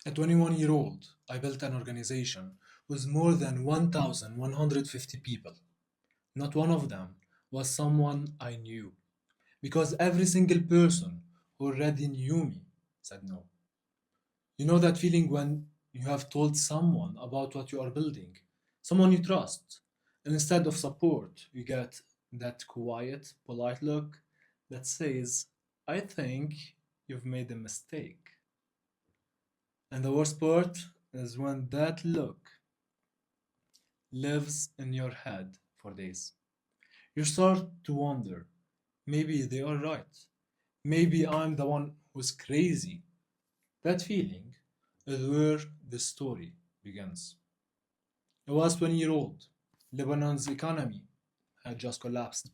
At 21-year-old, I built an organization with more than 1,150 people. Not one of them was someone I knew, because every single person who already knew me said no. You know that feeling when you have told someone about what you are building, someone you trust, and instead of support, you get that quiet, polite look that says, I think you've made a mistake. And the worst part is when that look lives in your head for days. You start to wonder, maybe they are right. Maybe I'm the one who's crazy. That feeling is where the story begins. I was 20-year old. Lebanon's economy had just collapsed.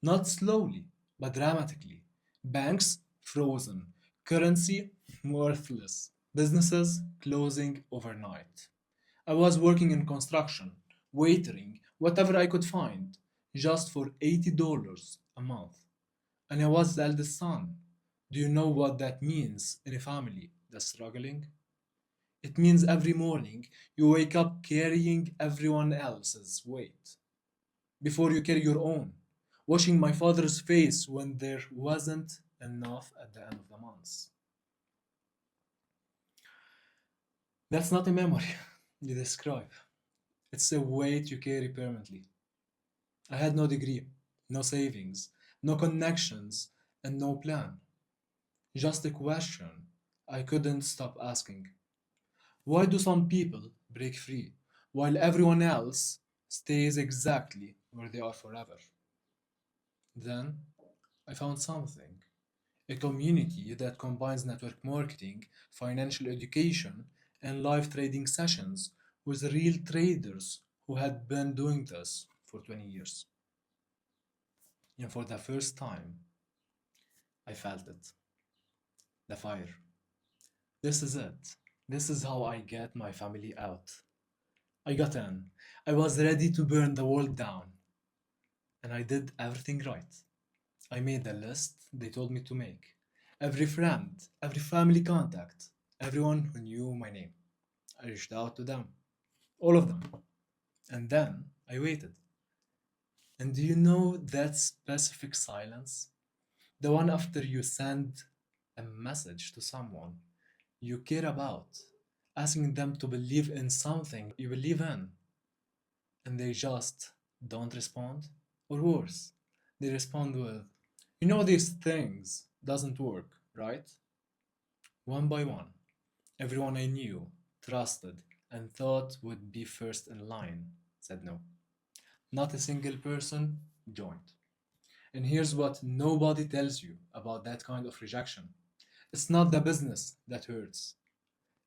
Not slowly, but dramatically. Banks frozen, currency worthless, businesses closing overnight. I was working in construction, waitering, whatever I could find, just for $80 a month. And I was the eldest son. Do you know what that means in a family that's struggling? It means every morning you wake up carrying everyone else's weight before you carry your own. Washing my father's face when there wasn't enough at the end of the month. That's not a memory you describe. It's a weight you carry permanently. I had no degree, no savings, no connections, and no plan. Just a question I couldn't stop asking. Why do some people break free while everyone else stays exactly where they are forever? Then I found something, a community that combines network marketing, financial education, and live trading sessions with real traders who had been doing this for 20 years. And for the first time, I felt it, the fire. This is it. This is how I get my family out. I got in. I was ready to burn the world down. And I did everything right. I made the list they told me to make. Every friend, every family contact, everyone who knew my name. I reached out to them. All of them. And then I waited. And do you know that specific silence? The one after you send a message to someone you care about, asking them to believe in something you believe in, and they just don't respond? Or worse, they respond with, you know, these things doesn't work, right? One by one, everyone I knew, trusted, and thought would be first in line said no. Not a single person joined. And here's what nobody tells you about that kind of rejection. It's not the business that hurts.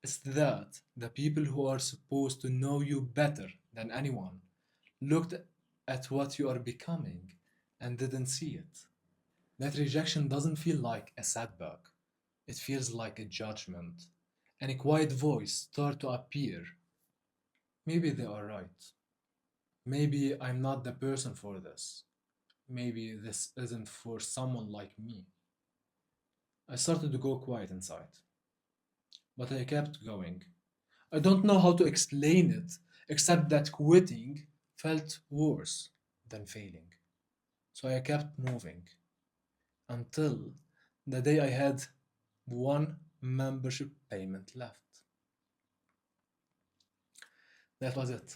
It's that the people who are supposed to know you better than anyone looked at what you are becoming and didn't see it. That rejection doesn't feel like a setback. It feels like a judgment. And a quiet voice start to appear. Maybe they are right. Maybe I'm not the person for this. Maybe this isn't for someone like me. I started to go quiet inside, but I kept going. I don't know how to explain it, except that quitting felt worse than failing. So I kept moving until the day I had one membership payment left. That was it.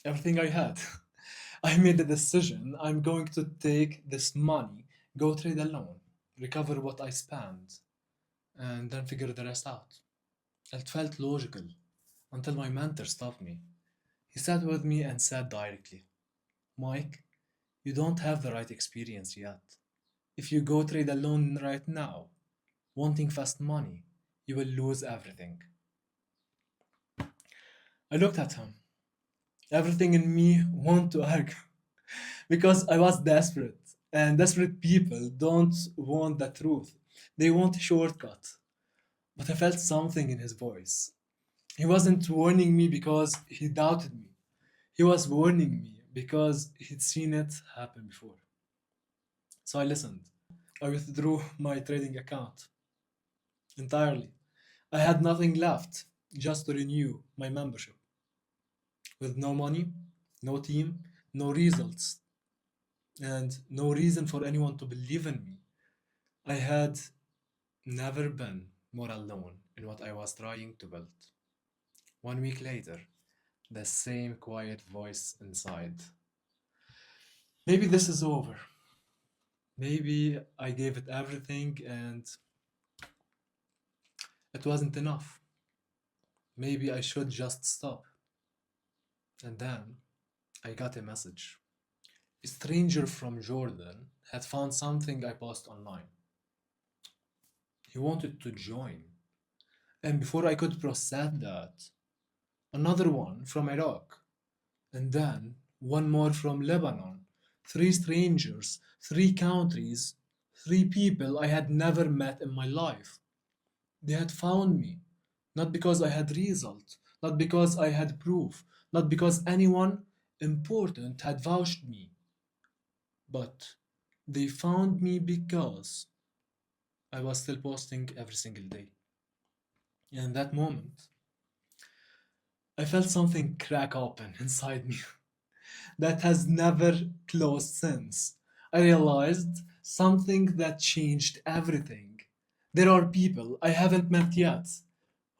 Everything I had. I made the decision I'm going to take this money, go trade alone, recover what I spent, and then figure the rest out. It felt logical until my mentor stopped me. He sat with me and said directly, Mike, you don't have the right experience yet. If you go trade alone right now, wanting fast money, you will lose everything. I looked at him. Everything in me wanted to argue because I was desperate. And desperate people don't want the truth. They want a shortcut. But I felt something in his voice. He wasn't warning me because he doubted me. He was warning me because he'd seen it happen before. So I listened. I withdrew my trading account entirely. I had nothing left. just to renew my membership with no money, no team, no results, and no reason for anyone to believe in me. I had never been more alone in what I was trying to build. 1 week later, the same quiet voice inside. Maybe this is over. Maybe I gave it everything and it wasn't enough. Maybe I should just stop. And then I got a message. A stranger from Jordan had found something I posted online. He wanted to join. And before I could process that, another one from Iraq. And then one more from Lebanon. 3 strangers, 3 countries, 3 people I had never met in my life. They had found me, not because I had results, not because I had proof, not because anyone important had vouched me, but they found me because I was still posting every single day. And in that moment, I felt something crack open inside me that has never closed since. I realized something that changed everything. There are people I haven't met yet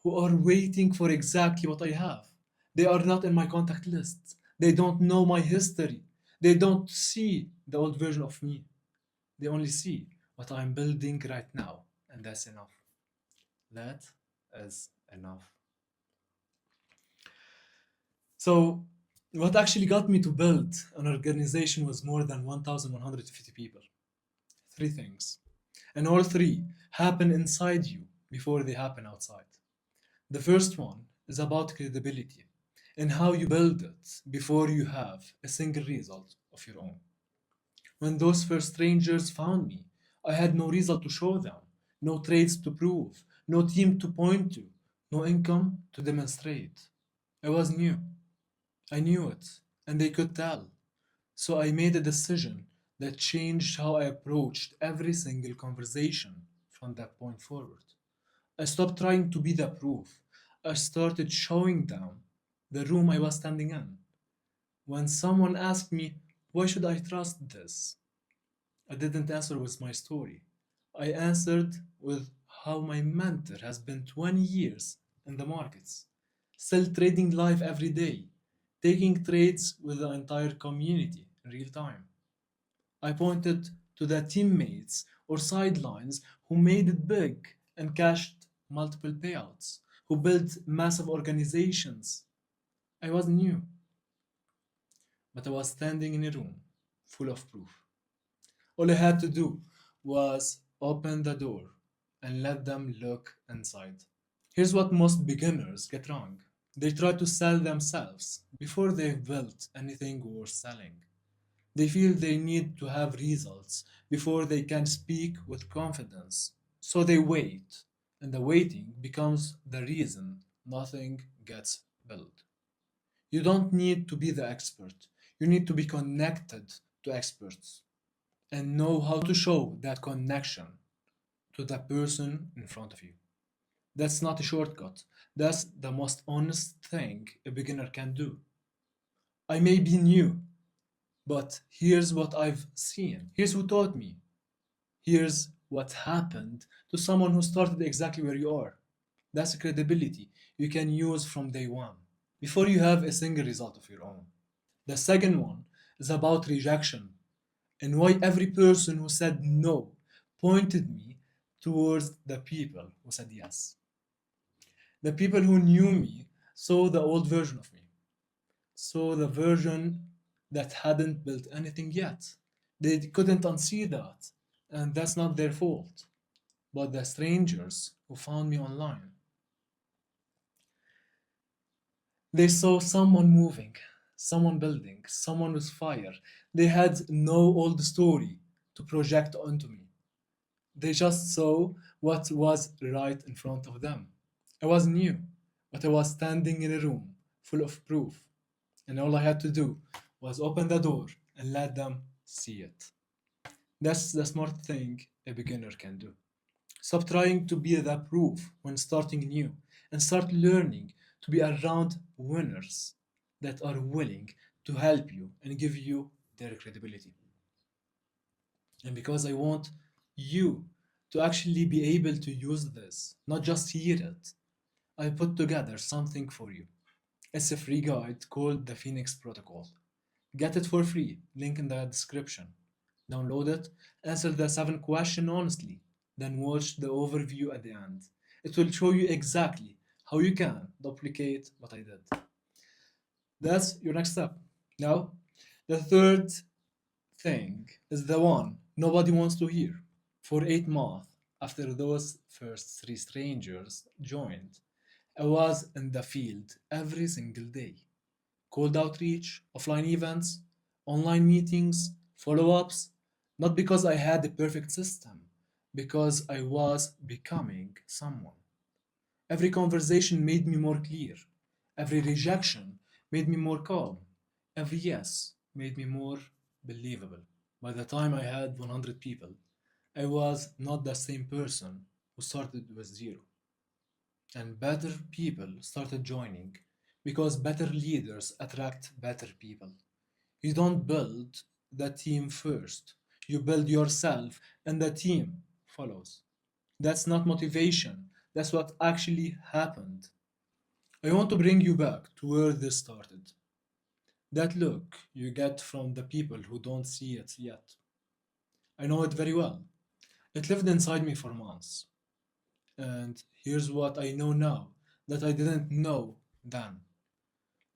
who are waiting for exactly what I have. They are not in my contact list. They don't know my history. They don't see the old version of me. They only see what I'm building right now. And that's enough. That is enough. So, what actually got me to build an organization was more than 1,150 people. 3 things. And all three happen inside you before they happen outside. The first one is about credibility and how you build it before you have a single result of your own. When those first strangers found me, I had no result to show them, no traits to prove, no team to point to, no income to demonstrate. I was new. I knew it, and they could tell. So I made a decision that changed how I approached every single conversation from that point forward. I stopped trying to be the proof. I started showing them the room I was standing in. When someone asked me, why should I trust this? I didn't answer with my story. I answered with how my mentor has been 20 years in the markets, still trading live every day, taking trades with the entire community in real time. I pointed to the teammates or sidelines who made it big and cashed multiple payouts, who built massive organizations. I was new, but I was standing in a room full of proof. All I had to do was open the door and let them look inside. Here's what most beginners get wrong. They try to sell themselves before they've built anything worth selling. They feel they need to have results before they can speak with confidence. So they wait, and the waiting becomes the reason nothing gets built. You don't need to be the expert, you need to be connected to experts and know how to show that connection to the person in front of you. That's not a shortcut, that's the most honest thing a beginner can do. I may be new, but here's what I've seen. Here's who taught me. Here's what happened to someone who started exactly where you are. That's credibility you can use from day one, before you have a single result of your own. The second one is about rejection and why every person who said no pointed me towards the people who said yes. The people who knew me saw the old version of me, saw the version that hadn't built anything yet. They couldn't unsee that, and that's not their fault. But the strangers who found me online, they saw someone moving, someone building, someone with fire. They had no old story to project onto me. They just saw what was right in front of them. I was new, but I was standing in a room full of proof, and all I had to do was open the door and let them see it. That's the smart thing a beginner can do. Stop trying to be the proof when starting new and start learning to be around winners that are willing to help you and give you their credibility. And because I want you to actually be able to use this, not just hear it, I put together something for you. It's a free guide called the Phoenix Protocol. Get it for free, link in the description. Download it, answer the 7 questions honestly, then watch the overview at the end. It will show you exactly how you can duplicate what I did. That's your next step. Now, the third thing is the one nobody wants to hear. For 8 months after those first 3 strangers joined, I was in the field every single day. Cold outreach, offline events, online meetings, follow ups, not because I had the perfect system, because I was becoming someone. Every conversation made me more clear. Every rejection made me more calm. Every yes made me more believable. By the time I had 100 people, I was not the same person who started with zero. And better people started joining because better leaders attract better people. You don't build the team first, you build yourself, and the team follows. That's not motivation, that's what actually happened. I want to bring you back to where this started. That look you get from the people who don't see it yet. I know it very well. It lived inside me for months. And here's what I know now that I didn't know then.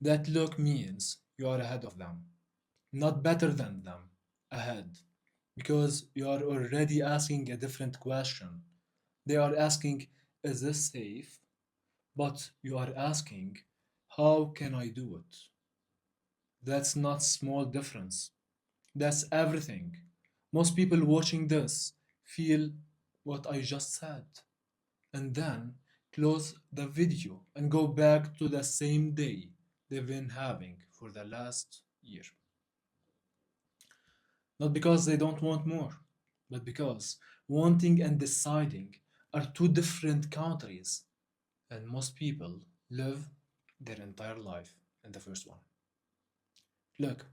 That look means you are ahead of them, not better than them, ahead. Because you are already asking a different question. They are asking, is this safe? But you are asking, how can I do it? That's not small difference. That's everything. Most people watching this feel what I just said and then close the video and go back to the same day they've been having for the last year. Not because they don't want more, but because wanting and deciding are two different countries, and most people live their entire life in the first one. Look,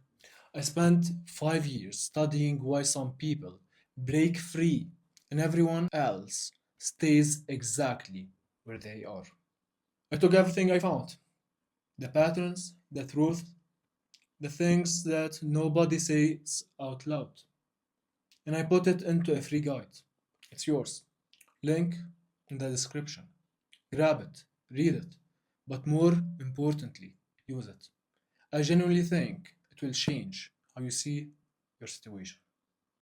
I spent 5 years studying why some people break free and everyone else stays exactly where they are. I took everything I found, the patterns, the truth, the things that nobody says out loud, and I put it into a free guide. It's yours. Link in the description. Grab it, read it, but more importantly, use it. I genuinely think it will change how you see your situation.